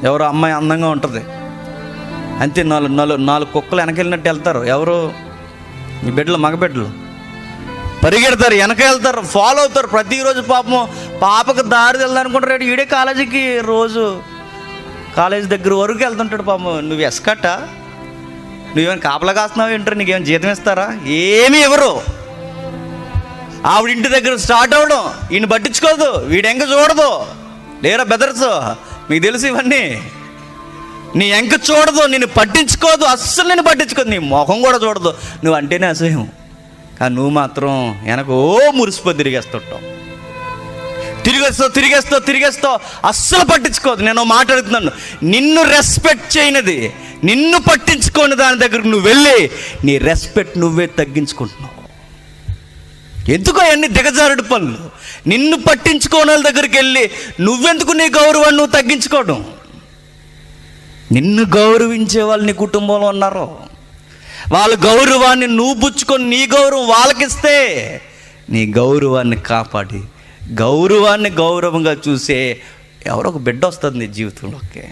ఎవరో అమ్మాయి అందంగా ఉంటుంది, అంతే నాలుగు కుక్కలు వెనకెళ్ళినట్టు వెళ్తారు. ఎవరు? మీ బిడ్డలు, మగ బిడ్డలు పరిగెడతారు, వెనక వెళ్తారు, ఫాలో అవుతారు ప్రతిరోజు. పాపకు దారి వెళ్దానుకుంటారు, ఈడే కాలేజీకి రోజు కాలేజీ దగ్గర వరకు వెళ్తుంటాడు. పాపం నువ్వు ఎస్కట్ట, నువ్వేమైనా కాపలా కాస్తున్నావు ఏంటారు, నీకేమైనా జీతం ఇస్తారా? ఏమీ ఎవరు. ఆవిడ ఇంటి దగ్గర స్టార్ట్ అవ్వడం, ఈయన పట్టించుకోదు, వీడెంక చూడదు. లేరా బెదర్స్, మీకు తెలుసు ఇవన్నీ. నీ ఎంక చూడదు, నేను పట్టించుకోదు, అస్సలు నేను పట్టించుకోదు, నీ ముఖం కూడా చూడదు. నువ్వు అంటేనే అసహ్యం, కానీ నువ్వు మాత్రం వెనక మురిసిపోయి తిరిగేస్తుంటావు, తిరిగేస్తావు, అస్సలు పట్టించుకోదు. నేను మాట్లాడుతున్నాను, నిన్ను రెస్పెక్ట్ చేయనిది, నిన్ను పట్టించుకోని దాని దగ్గరకు నువ్వు వెళ్ళి నీ రెస్పెక్ట్ నువ్వే తగ్గించుకుంటున్నావు. ఎందుకో అన్ని దిగజారుడు పనులు. నిన్ను పట్టించుకోని వాళ్ళ దగ్గరికి వెళ్ళి నువ్వెందుకు నీ గౌరవాన్ని నువ్వు తగ్గించుకోవడం? నిన్ను గౌరవించే వాళ్ళు నీ కుటుంబంలో ఉన్నారు. వాళ్ళ గౌరవాన్ని నువ్వు పుచ్చుకొని నీ గౌరవం వాళ్ళకిస్తే నీ గౌరవాన్ని కాపాడి గౌరవాన్ని గౌరవంగా చూసే ఎవరో ఒక బిడ్డ వస్తుంది నీ జీవితంలోకి.